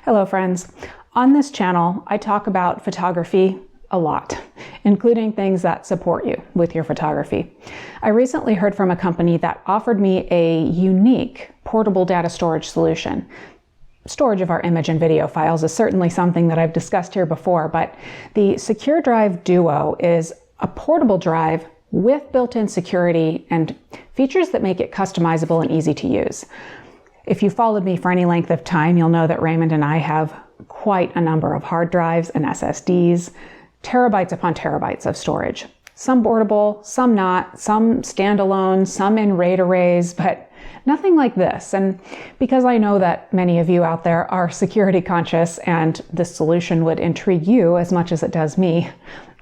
Hello friends. On this channel, I talk about photography a lot, including things that support you with your photography. I recently heard from a company that offered me a unique portable data storage solution. Storage of our image and video files is certainly something that I've discussed here before, but the Secure Drive Duo is a portable drive with built-in security and features that make it customizable and easy to use. If you followed me for any length of time, you'll know that Raymond and I have quite a number of hard drives and SSDs, terabytes upon terabytes of storage. Some portable, some not, some standalone, some in RAID arrays, but nothing like this. And because I know that many of you out there are security conscious and this solution would intrigue you as much as it does me,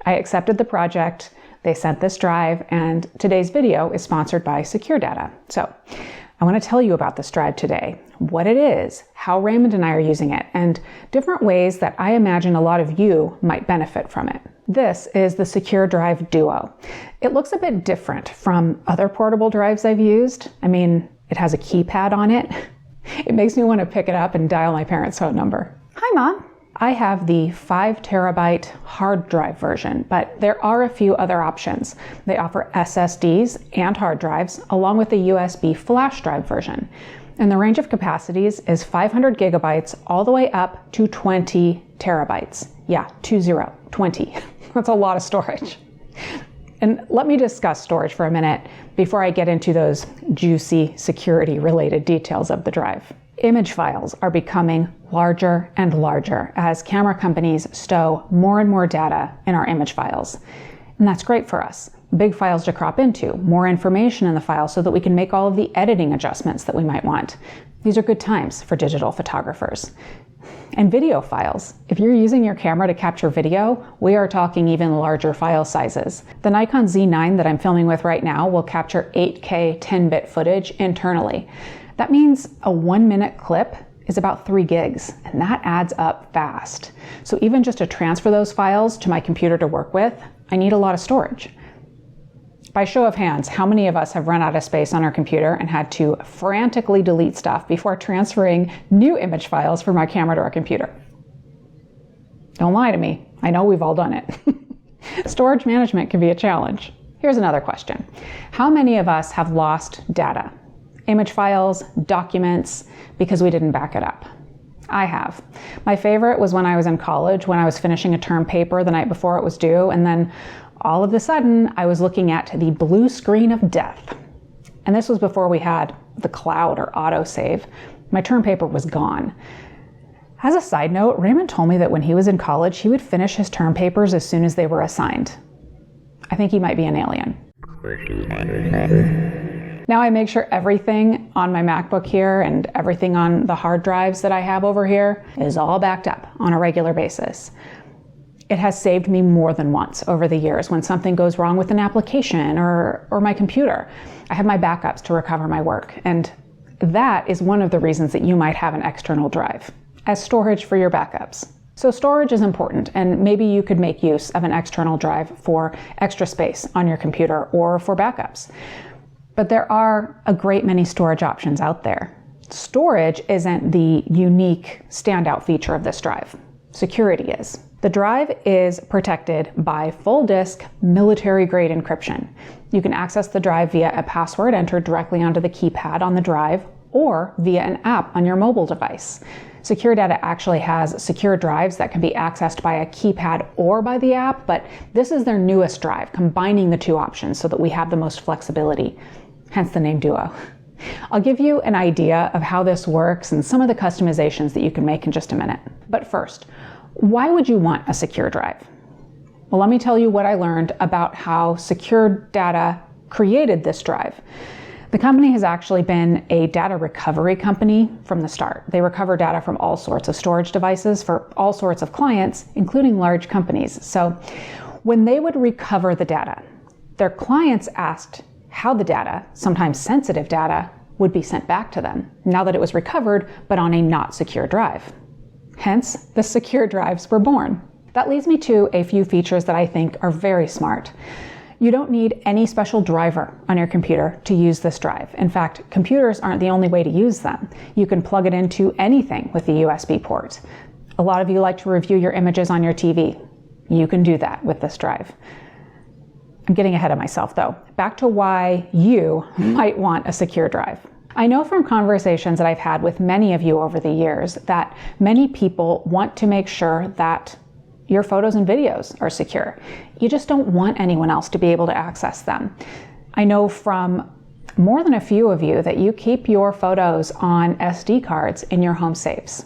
I accepted the project. They sent this drive, and today's video is sponsored by Secure Data. So I want to tell you about this drive today, what it is, how Raymond and I are using it, and different ways that I imagine a lot of you might benefit from it. This is the Secure Drive Duo. It looks a bit different from other portable drives I've used. I mean, it has a keypad on it. It makes me want to pick it up and dial my parents' phone number. Hi, Mom. I have the 5 terabyte hard drive version, but there are a few other options. They offer SSDs and hard drives, along with the USB flash drive version. And the range of capacities is 500 gigabytes all the way up to 20 terabytes. Yeah, 20. That's a lot of storage. And let me discuss storage for a minute before I get into those juicy security-related details of the drive. Image files are becoming larger and larger as camera companies stow more and more data in our image files. And that's great for us. Big files to crop into, more information in the file so that we can make all of the editing adjustments that we might want. These are good times for digital photographers. And video files. If you're using your camera to capture video, we are talking even larger file sizes. The Nikon Z9 that I'm filming with right now will capture 8K 10-bit footage internally. That means a 1-minute clip is about 3 gigs, and that adds up fast. So even just to transfer those files to my computer to work with, I need a lot of storage. By show of hands, how many of us have run out of space on our computer and had to frantically delete stuff before transferring new image files from our camera to our computer? Don't lie to me. I know we've all done it. Storage management can be a challenge. Here's another question. How many of us have lost data? Image files, documents, because we didn't back it up? I have. My favorite was when I was in college, when I was finishing a term paper the night before it was due, and then all of a sudden I was looking at the blue screen of death. And this was before we had the cloud or autosave. My term paper was gone. As a side note, Raymond told me that when he was in college, he would finish his term papers as soon as they were assigned. I think he might be an alien. Now I make sure everything on my MacBook here and everything on the hard drives that I have over here is all backed up on a regular basis. It has saved me more than once over the years when something goes wrong with an application or my computer. I have my backups to recover my work, and that is one of the reasons that you might have an external drive as storage for your backups. So storage is important, and maybe you could make use of an external drive for extra space on your computer or for backups. But there are a great many storage options out there. Storage isn't the unique standout feature of this drive. Security is. The drive is protected by full disk military-grade encryption. You can access the drive via a password entered directly onto the keypad on the drive or via an app on your mobile device. Secure Data actually has secure drives that can be accessed by a keypad or by the app, but this is their newest drive, combining the two options so that we have the most flexibility. Hence the name Duo. I'll give you an idea of how this works and some of the customizations that you can make in just a minute. But first, why would you want a secure drive? Well, let me tell you what I learned about how Secure Data created this drive. The company has actually been a data recovery company from the start. They recover data from all sorts of storage devices for all sorts of clients, including large companies. So when they would recover the data, their clients asked how the data, sometimes sensitive data, would be sent back to them now that it was recovered, but on a not secure drive. Hence, the secure drives were born. That leads me to a few features that I think are very smart. You don't need any special driver on your computer to use this drive. In fact, computers aren't the only way to use them. You can plug it into anything with the USB port. A lot of you like to review your images on your TV. You can do that with this drive. I'm getting ahead of myself though. Back to why you might want a secure drive. I know from conversations that I've had with many of you over the years that many people want to make sure that your photos and videos are secure. You just don't want anyone else to be able to access them. I know from more than a few of you that you keep your photos on SD cards in your home safes.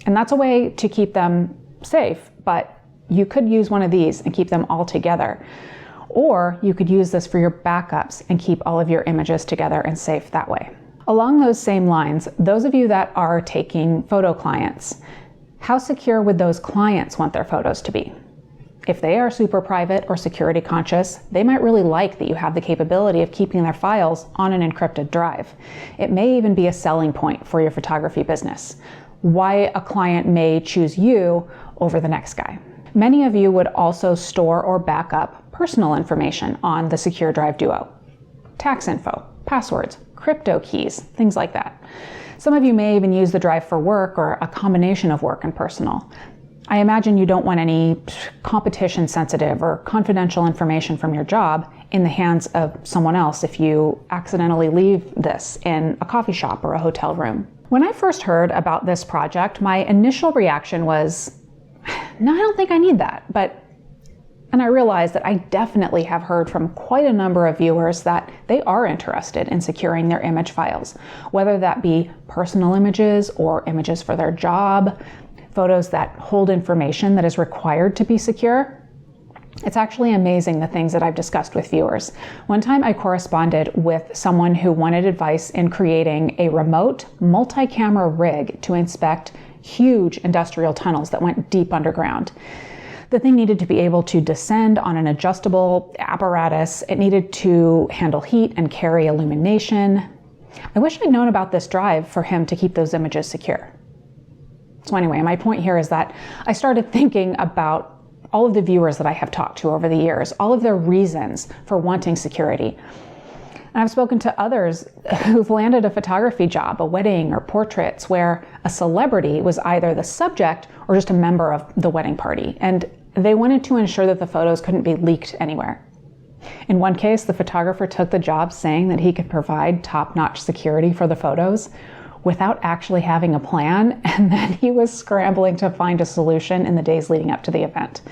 And that's a way to keep them safe, but you could use one of these and keep them all together. Or you could use this for your backups and keep all of your images together and safe that way. Along those same lines, those of you that are taking photo clients, how secure would those clients want their photos to be? If they are super private or security conscious, they might really like that you have the capability of keeping their files on an encrypted drive. It may even be a selling point for your photography business. Why a client may choose you over the next guy. Many of you would also store or back up personal information on the Secure Drive Duo. Tax info, passwords, crypto keys, things like that. Some of you may even use the drive for work or a combination of work and personal. I imagine you don't want any competition sensitive or confidential information from your job in the hands of someone else if you accidentally leave this in a coffee shop or a hotel room. When I first heard about this project, my initial reaction was, no, I don't think I need that. And I realized that I definitely have heard from quite a number of viewers that they are interested in securing their image files, whether that be personal images or images for their job, photos that hold information that is required to be secure. It's actually amazing the things that I've discussed with viewers. One time I corresponded with someone who wanted advice in creating a remote multi-camera rig to inspect huge industrial tunnels that went deep underground. The thing needed to be able to descend on an adjustable apparatus. It needed to handle heat and carry illumination. I wish I'd known about this drive for him to keep those images secure. So anyway, my point here is that I started thinking about all of the viewers that I have talked to over the years, all of their reasons for wanting security. And I've spoken to others who've landed a photography job, a wedding or portraits, where a celebrity was either the subject or just a member of the wedding party. And they wanted to ensure that the photos couldn't be leaked anywhere. In one case, the photographer took the job saying that he could provide top-notch security for the photos without actually having a plan, and then he was scrambling to find a solution in the days leading up to the event.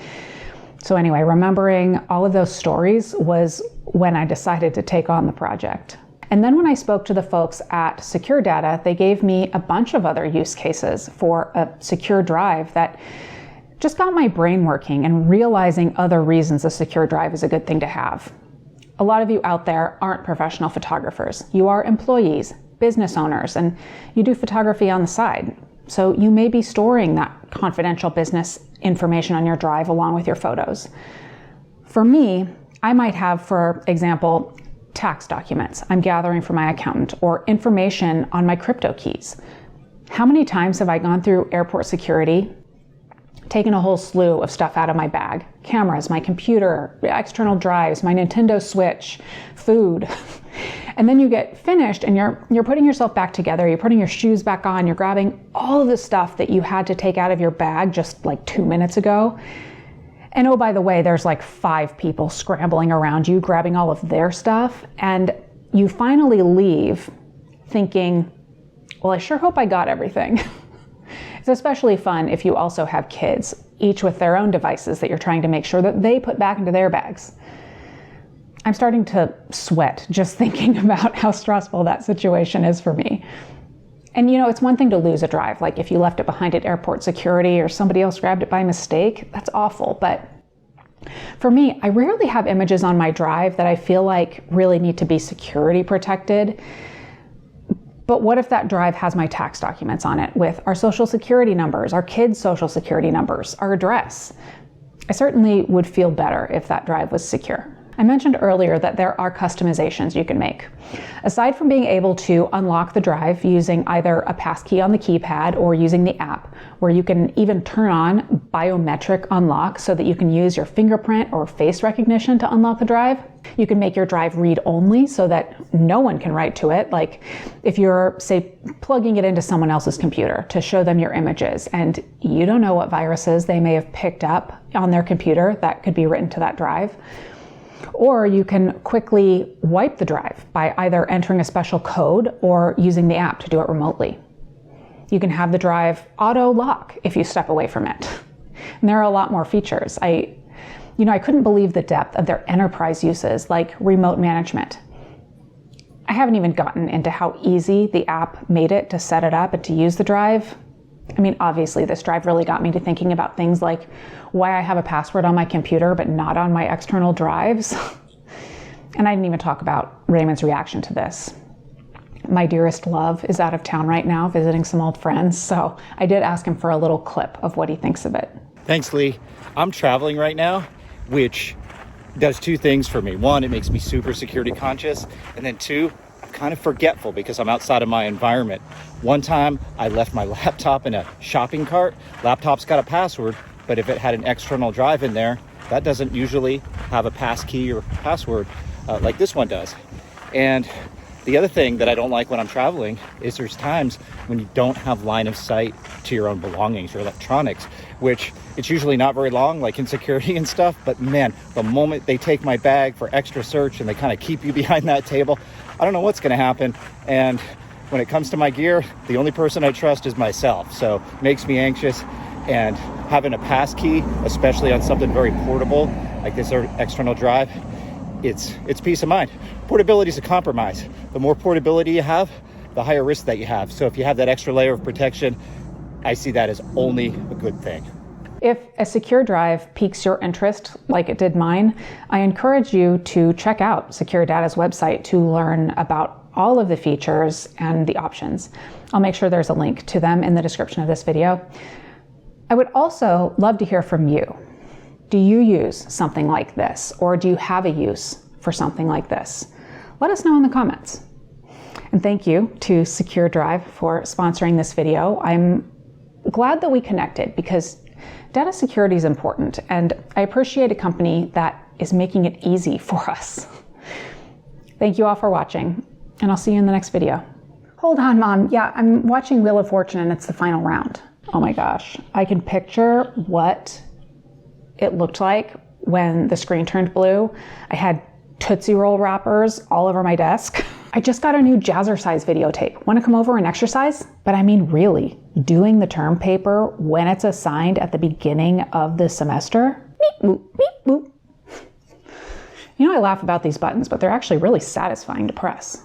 So anyway, remembering all of those stories was when I decided to take on the project. And then when I spoke to the folks at Secure Data, they gave me a bunch of other use cases for a secure drive that just got my brain working and realizing other reasons a secure drive is a good thing to have. A lot of you out there aren't professional photographers. You are employees, business owners, and you do photography on the side. So you may be storing that confidential business information on your drive along with your photos. For me, I might have, for example, tax documents I'm gathering from my accountant or information on my crypto keys. How many times have I gone through airport security, taken a whole slew of stuff out of my bag? Cameras, my computer, external drives, my Nintendo Switch, food. And then you get finished and you're putting yourself back together, you're putting your shoes back on, you're grabbing all of the stuff that you had to take out of your bag just like 2 minutes ago. And oh, by the way, there's like 5 people scrambling around you, grabbing all of their stuff. And you finally leave thinking, well, I sure hope I got everything. It's especially fun if you also have kids, each with their own devices that you're trying to make sure that they put back into their bags. I'm starting to sweat just thinking about how stressful that situation is for me. And you know, it's one thing to lose a drive, like if you left it behind at airport security or somebody else grabbed it by mistake, that's awful. But for me, I rarely have images on my drive that I feel like really need to be security protected. But what if that drive has my tax documents on it with our social security numbers, our kids' social security numbers, our address? I certainly would feel better if that drive was secure. I mentioned earlier that there are customizations you can make. Aside from being able to unlock the drive using either a passkey on the keypad or using the app, where you can even turn on biometric unlock so that you can use your fingerprint or face recognition to unlock the drive. You can make your drive read only so that no one can write to it. Like if you're, say, plugging it into someone else's computer to show them your images and you don't know what viruses they may have picked up on their computer that could be written to that drive. Or you can quickly wipe the drive by either entering a special code or using the app to do it remotely. You can have the drive auto lock if you step away from it. And there are a lot more features. I couldn't believe the depth of their enterprise uses, like remote management. I haven't even gotten into how easy the app made it to set it up and to use the drive. I mean, obviously this drive really got me to thinking about things like why I have a password on my computer but not on my external drives. And I didn't even talk about Raymond's reaction to this. My dearest love is out of town right now visiting some old friends, so I did ask him for a little clip of what he thinks of it. Thanks, Leigh. I'm traveling right now, which does two things for me. One, it makes me super security conscious, and then two, I'm kind of forgetful because I'm outside of my environment. One time I left my laptop in a shopping cart. Laptop's got a password, but if it had an external drive in there, that doesn't usually have a passkey or password like this one does. And the other thing that I don't like when I'm traveling is there's times when you don't have line of sight to your own belongings, your electronics, which it's usually not very long, like in security and stuff. But man, the moment they take my bag for extra search and they kind of keep you behind that table, I don't know what's going to happen. And when it comes to my gear, the only person I trust is myself. So it makes me anxious. And having a pass key, especially on something very portable like this external drive, it's peace of mind. Portability is a compromise. The more portability you have, the higher risk that you have. So if you have that extra layer of protection, I see that as only a good thing. If a secure drive piques your interest, like it did mine, I encourage you to check out Secure Data's website to learn about all of the features and the options. I'll make sure there's a link to them in the description of this video. I would also love to hear from you. Do you use something like this, or do you have a use for something like this? Let us know in the comments. And thank you to Secure Drive for sponsoring this video. I'm glad that we connected because data security is important, and I appreciate a company that is making it easy for us. Thank you all for watching, and I'll see you in the next video. Hold on, Mom. Yeah, I'm watching Wheel of Fortune and it's the final round. Oh my gosh. I can picture what it looked like when the screen turned blue. I had Tootsie Roll wrappers all over my desk. I just got a new Jazzercise videotape. Want to come over and exercise? But I mean, really, doing the term paper when it's assigned at the beginning of the semester? Beep, boop, beep, boop. You know, I laugh about these buttons, but they're actually really satisfying to press.